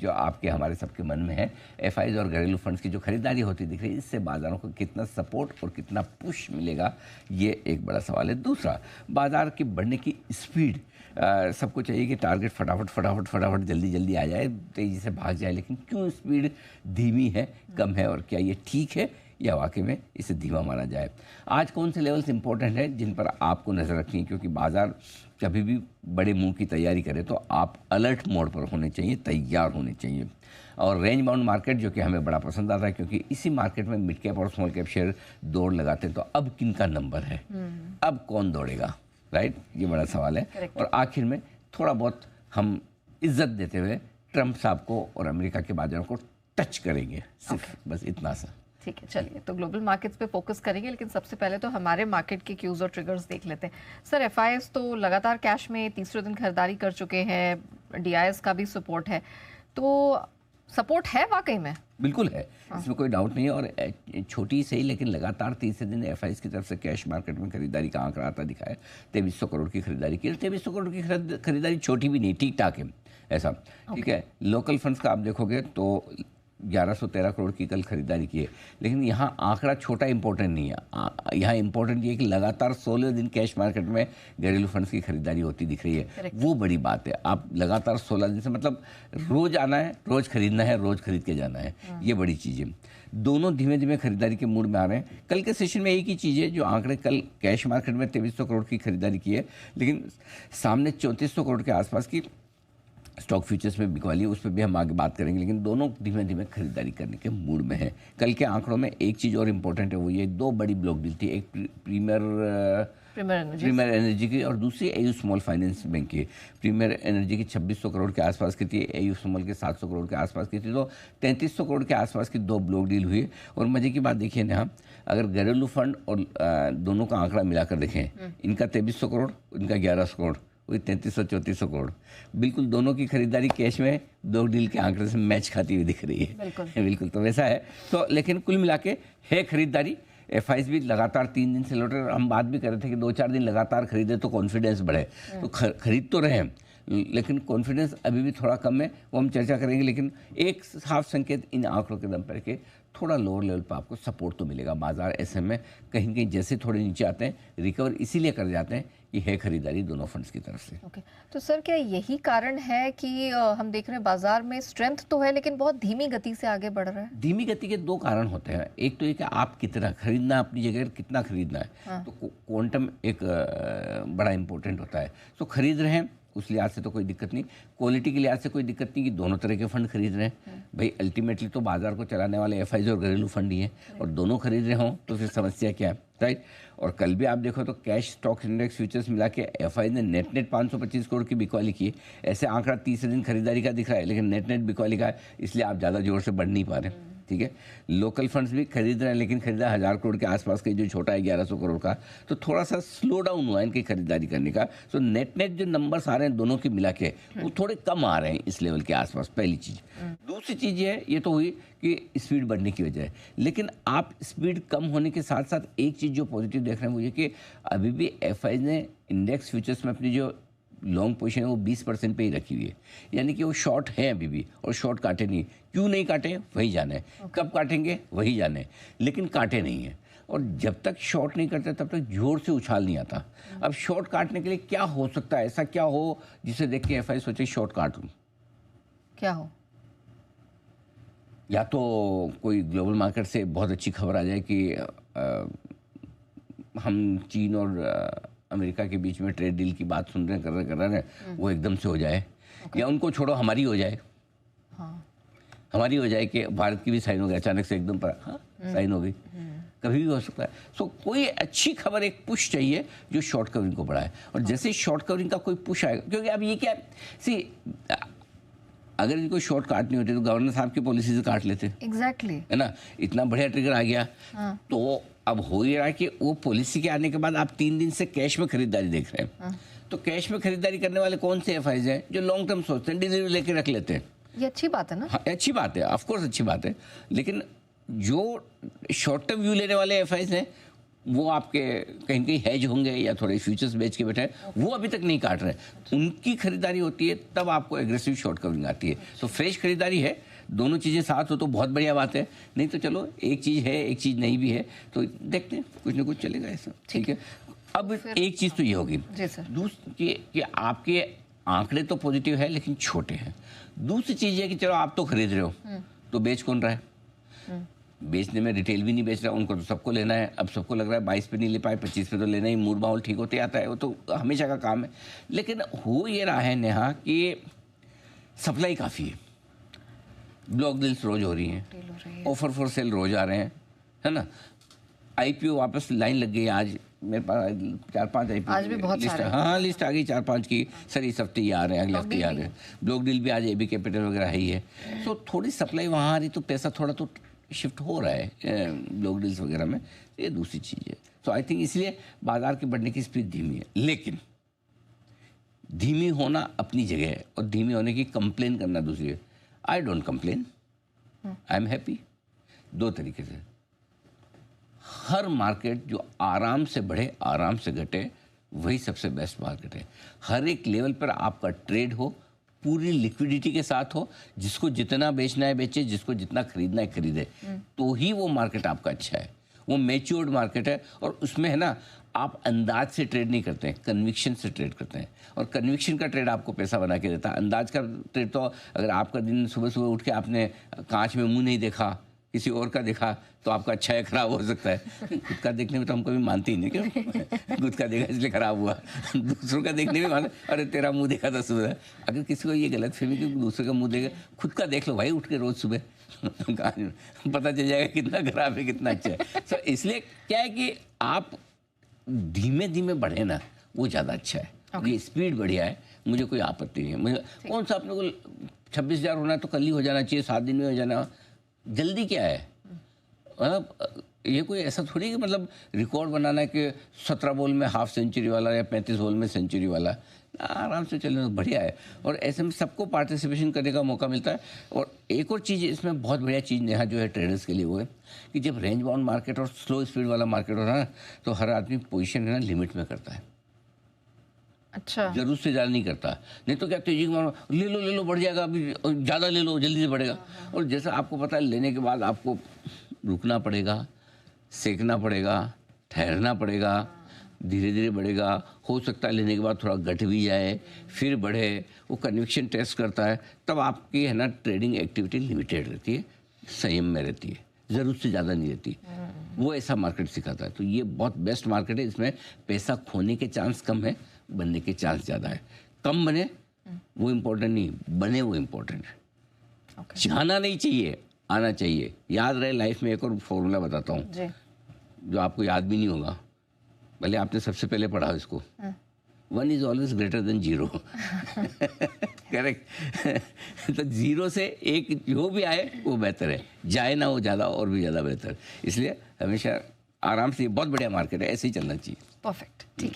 जो आपके हमारे सबके मन में है, एफआईज और घरेलू फंड्स की जो खरीदारी होती दिख रही है, इससे बाज़ारों को कितना सपोर्ट और कितना पुश मिलेगा, ये एक बड़ा सवाल है। दूसरा, बाज़ार की बढ़ने की स्पीड, सबको चाहिए कि टारगेट फटाफट जल्दी जल्दी आ जाए, तेज़ी से भाग जाए, लेकिन क्यों स्पीड धीमी है, कम है, और क्या ये ठीक है या वाकई में इसे धीमा माना जाए। आज कौन से लेवल्स इंपॉर्टेंट हैं जिन पर आपको नज़र रखनी है, क्योंकि बाज़ार कभी भी बड़े मूव की तैयारी करे तो आप अलर्ट मोड पर होने चाहिए, तैयार होने चाहिए। और रेंज बाउंड मार्केट जो कि हमें बड़ा पसंद आता है, क्योंकि इसी मार्केट में मिड कैप और स्मॉल कैप शेयर दौड़ लगाते हैं। तो अब किन का नंबर है, अब कौन दौड़ेगा, राइट, ये बड़ा सवाल है। और आखिर में थोड़ा बहुत हम इज्जत देते हुए ट्रंप साहब को और अमेरिका के बाजारों को टच करेंगे, सिर्फ बस इतना सा। ठीक है, चलिए तो ग्लोबल मार्केट्स पे फोकस करेंगे, लेकिन सबसे पहले तो हमारे मार्केट के क्यूज और ट्रिगर्स देख लेते हैं। सर, एफआईएस तो लगातार कैश में तीसरे दिन खरीदारी कर चुके हैं, डीआईएस का भी सपोर्ट है, तो सपोर्ट है वाकई में? बिल्कुल है, इसमें कोई डाउट नहीं है। और छोटी सही लेकिन लगातार तीसरे दिन एफआईएस की तरफ से कैश मार्केट में खरीदारी का आंकड़ा आता दिखा है। 2300 करोड़ की खरीदारी की। 2300 करोड़ की खरीदारी छोटी भी नहीं, ठीक ठाक है ऐसा, ठीक है। लोकल फंड्स का आप देखोगे तो 1113 करोड़ की कल खरीदारी की है, लेकिन यहाँ आंकड़ा छोटा इंपॉर्टेंट नहीं है। यहाँ इंपॉर्टेंट ये है कि लगातार 16 दिन कैश मार्केट में घरेलू फंड्स की खरीदारी होती दिख रही है, वो बड़ी बात है। आप लगातार 16 दिन से, मतलब रोज आना है, रोज खरीदना है, रोज खरीद के जाना है, ये बड़ी चीज़ है। दोनों धीमे धीमे खरीदारी के मूड में आ रहे हैं। कल के सेशन में एक ही चीज़ है, जो आंकड़े कल कैश मार्केट में 2300 करोड़ की खरीदारी की है, लेकिन सामने 3400 करोड़ के आसपास की स्टॉक फ्यूचर्स में बिकवाली, उस पर भी हम आगे बात करेंगे, लेकिन दोनों धीमे धीमे खरीदारी करने के मूड में है। कल के आंकड़ों में एक चीज़ और इम्पोर्टेंट है, वो ये 2 बड़ी ब्लॉक डील थी, एक प्रीमियर एनर्जी की और दूसरी एयू स्मॉल फाइनेंस बैंक की। प्रीमियर एनर्जी की 2600 करोड़ के आसपास की थी, एयू स्मॉल के 700 करोड़ के आसपास की थी, तो 3300 करोड़ के आसपास की 2 ब्लॉक डील हुई। और मज़े की बात देखिए ना, अगर घरेलू फंड और दोनों का आंकड़ा मिलाकर देखें, इनका 2300 करोड़, इनका 1100 करोड़, वही 3300-3400 करोड़, बिल्कुल दोनों की खरीदारी कैश में 2 डील के आंकड़े से मैच खाती हुई दिख रही है। बिल्कुल तो वैसा है। तो लेकिन कुल मिला के है खरीदारी। एफआईएस भी लगातार 3 दिन से लौट रहे, और हम बात भी कर रहे थे कि 2-4 दिन लगातार खरीदे तो कॉन्फिडेंस बढ़े, तो खरीद तो रहे हैं, लेकिन कॉन्फिडेंस अभी भी थोड़ा कम है, वो हम चर्चा करेंगे। लेकिन एक साफ संकेत इन आंकड़ों के दम पर के थोड़ा लोअर लेवल पर आपको सपोर्ट तो मिलेगा। बाजार ऐसे में कहीं कहीं जैसे थोड़े नीचे आते हैं, रिकवर इसीलिए कर जाते हैं कि है खरीदारी दोनों फंड्स की तरफ से। ओके, तो सर क्या यही कारण है कि हम देख रहे हैं बाजार में स्ट्रेंथ तो है, लेकिन बहुत धीमी गति से आगे बढ़ रहा है? धीमी गति के 2 कारण होते हैं। एक तो ये कि आप कितना खरीदना, अपनी जगह कितना खरीदना है, तो क्वांटम एक बड़ा इंपॉर्टेंट होता है। तो खरीद रहे हैं उस लिहाज से तो कोई दिक्कत नहीं, क्वालिटी के लिहाज से कोई दिक्कत नहीं कि दोनों तरह के फंड खरीद रहे हैं। भाई अल्टीमेटली तो बाजार को चलाने वाले एफआईज और घरेलू फंड ही हैं, और दोनों खरीद रहे हों तो फिर समस्या क्या है, राइट। और कल भी आप देखो तो कैश स्टॉक इंडेक्स फ्यूचर्स मिला के एफआई ने नेट 525 करोड़ की बिकवाली की। ऐसे आंकड़ा तीसरे दिन खरीदारी का दिख रहा है, लेकिन नेट बिकवाली का है, इसलिए आप ज़्यादा जोर से बढ़ नहीं पा रहे, ठीक है। लोकल फंड्स भी खरीद रहे हैं, लेकिन खरीदा 1000 करोड़ के आसपास का, जो छोटा है 1100 करोड़ का, तो थोड़ा सा स्लो डाउन हुआ है इनकी खरीदारी करने का। तो नेट जो नंबर्स आ रहे हैं दोनों के मिला के, वो थोड़े कम आ रहे हैं इस लेवल के आसपास, पहली चीज़। दूसरी चीज़ ये है, ये तो हुई कि स्पीड बढ़ने की वजह है, लेकिन आप स्पीड कम होने के साथ साथ एक चीज़ जो पॉजिटिव देख रहे हैं वो ये कि अभी भी एफआई ने इंडेक्स फ्यूचर्स में अपनी जो लॉन्ग पोजीशन है वो 20% पे ही रखी हुई है, यानी कि वो शॉर्ट है अभी भी, और शॉर्ट काटे नहीं। क्यों नहीं काटे वही जाने, कब काटेंगे वही जाने, लेकिन काटे नहीं है। और जब तक शॉर्ट नहीं करते तब तक जोर से उछाल नहीं आता। अब शॉर्ट काटने के लिए क्या हो सकता है, ऐसा क्या हो जिसे देख के एफआई सोचे शॉर्ट काट लूँ? क्या हो? या तो कोई ग्लोबल मार्केट से बहुत अच्छी खबर आ जाए कि हम चीन और अमेरिका के बीच में ट्रेड डील की बात सुन रहे हैं, कर रहे हैं, वो एकदम से हो जाए, या उनको छोड़ो हमारी हो जाए। हमारी हो जाए कि भारत की भी साइन हो गई अचानक से, एकदम पर साइन हो गई, कभी भी हो सकता है। सो कोई अच्छी खबर, एक पुश चाहिए जो शॉर्ट कवरिंग को बढ़ाए। और जैसे शॉर्ट कवरिंग का कोई पुश आएगा, क्योंकि अब ये क्या सी, अगर इनको शॉर्ट काटनी होती तो गवर्नर साहब की पॉलिसी से काट लेते, एग्जैक्टली है ना। इतना बढ़िया ट्रिगर आ गया। तो अब हो ही रहा है कि वो पॉलिसी के आने के बाद आप 3 दिन से कैश में खरीदारी देख रहे हैं। तो कैश में खरीदारी करने वाले कौन से एफआईज हैं जो लॉन्ग टर्म सोचते हैं, डिलीवरी लेके रख लेते हैं। ये अच्छी बात है ना? हाँ, अच्छी बात है, ऑफ कोर्स अच्छी बात है, लेकिन जो शॉर्ट टर्म व्यू लेने वाले एफआईज हैं वो आपके कहीं कहीं हेज होंगे या थोड़े फ्यूचर्स बेच के बैठे हैं, वो अभी तक नहीं काट रहे। उनकी खरीदारी होती है तब आपको एग्रेसिव शॉर्ट कवरिंग आती है। तो फ्रेश खरीदारी है, दोनों चीज़ें साथ हो तो बहुत बढ़िया बात है, नहीं तो चलो एक चीज़ है एक चीज़ नहीं भी है, तो देखते हैं कुछ ना कुछ चलेगा ऐसा। ठीक है, अब एक चीज़ तो ये होगी दूसरी कि आपके आंकड़े तो पॉजिटिव है लेकिन छोटे हैं। दूसरी चीज़ है कि चलो आप तो खरीद रहे हो, तो बेच कौन रहा है? बेचने में रिटेल भी नहीं बेच रहा, उनको तो सबको लेना है। अब सबको लग रहा है 22 पे नहीं ले पाए, 25 पे तो लेना ही, मूड माहौल ठीक होते आता है, वो तो हमेशा का काम है। लेकिन हो ये रहा है नेहा कि सप्लाई काफ़ी है, ब्लॉक डील्स रोज हो रही हैं, ऑफर फॉर सेल रोज आ रहे हैं, है ना। आईपीओ वापस लाइन लग गई आज मेरे पास 4-5 आईपीओ आज भी बहुत सारे। हाँ लिस्ट आ गई 4-5 की। सर इस हफ्ते ही आ रहे हैं, अगले हफ्ते ही आ रहे हैं। ब्लॉक डील भी आज एबी कैपिटल वगैरह है ही है। तो थोड़ी सप्लाई वहाँ आ रही तो पैसा थोड़ा तो शिफ्ट हो रहा है ब्लॉक डील्स वगैरह में, ये दूसरी चीज़ है। तो आई थिंक इसलिए बाजार के बढ़ने की स्पीड धीमी है। लेकिन धीमी होना अपनी जगह है और धीमी होने की कंप्लेन करना दूसरी है। I don't complain, I am happy. दो तरीके से, हर मार्केट जो आराम से बढ़े आराम से घटे वही सबसे बेस्ट मार्केट है। हर एक लेवल पर आपका ट्रेड हो, पूरी लिक्विडिटी के साथ हो, जिसको जितना बेचना है बेचे, जिसको जितना खरीदना है खरीदे, तो ही वो मार्केट आपका अच्छा है। वो मैच्योर्ड मार्केट है और उसमें है ना, आप अंदाज से ट्रेड नहीं करते हैं, कन्विक्शन से ट्रेड करते हैं। और कन्विक्शन का ट्रेड आपको पैसा बना के देता है। अंदाज का ट्रेड तो अगर आपका दिन सुबह सुबह उठ के आपने कांच में मुंह नहीं देखा, किसी और का देखा, तो आपका अच्छा है खराब हो सकता है। खुद का देखने में तो हम कभी मानते ही नहीं, क्यों? खुद का देखा इसलिए खराब हुआ, दूसरों का देखने में मानते अरे तेरा मुंह देखा था सुबह। अगर किसी को ये गलत फहमी कि दूसरे का मुंह देखे, खुद का देख लो भाई उठ के रोज सुबह, पता चल जाएगा कितना खराब है कितना अच्छा है। तो इसलिए क्या है कि आप धीमे धीमे बढ़े ना, वो ज़्यादा अच्छा है। ये स्पीड बढ़िया है, मुझे कोई आपत्ति नहीं है। मुझे कौन सा अपने को 26,000 होना है तो कल ही हो जाना चाहिए, 7 दिन में हो जाना, जल्दी क्या है? मतलब ये कोई ऐसा थोड़ी कि मतलब रिकॉर्ड बनाना है कि 17 बॉल में हाफ सेंचुरी वाला या 35 बॉल में सेंचुरी वाला। आराम से चलना तो बढ़िया है और ऐसे में सबको पार्टिसिपेशन करने का मौका मिलता है। और एक और चीज़ इसमें बहुत बढ़िया चीज़ यहाँ जो है ट्रेडर्स के लिए वो है कि जब रेंज बाउंड मार्केट और स्लो स्पीड वाला मार्केट हो रहा है ना, तो हर आदमी पोजीशन है ना लिमिट में करता है। अच्छा, जरूरत से ज़्यादा नहीं करता। नहीं तो क्या तेजी मारो, ले लो बढ़ जाएगा, अभी ज़्यादा ले लो जल्दी से बढ़ेगा। और जैसा आपको पता है लेने के बाद आपको रुकना पड़ेगा, सेकना पड़ेगा, ठहरना पड़ेगा, धीरे धीरे बढ़ेगा। हो सकता है लेने के बाद थोड़ा घट भी जाए फिर बढ़े, वो कन्विक्शन टेस्ट करता है। तब आपकी है ना ट्रेडिंग एक्टिविटी लिमिटेड रहती है, संयम में रहती है, ज़रूरत से ज़्यादा नहीं रहती। वो ऐसा मार्केट सिखाता है। तो ये बहुत बेस्ट मार्केट है, इसमें पैसा खोने के चांस कम है, बनने के चांस ज़्यादा है। कम बने वो इम्पोर्टेंट नहीं, बने वो इम्पोर्टेंट है। चाहना नहीं चाहिए, आना चाहिए। याद रहे लाइफ में एक और फॉर्मूला बताता हूँ जो आपको याद भी नहीं होगा, भले आपने सबसे पहले पढ़ा इसको। 1 is always greater than 0। Correct. तो 0 से 1 जो भी आए वो बेहतर है, जाए ना वो ज़्यादा और भी ज़्यादा बेहतर। इसलिए हमेशा आराम से, बहुत बढ़िया मार्केट है, ऐसे ही चलना चाहिए। परफेक्ट, ठीक है।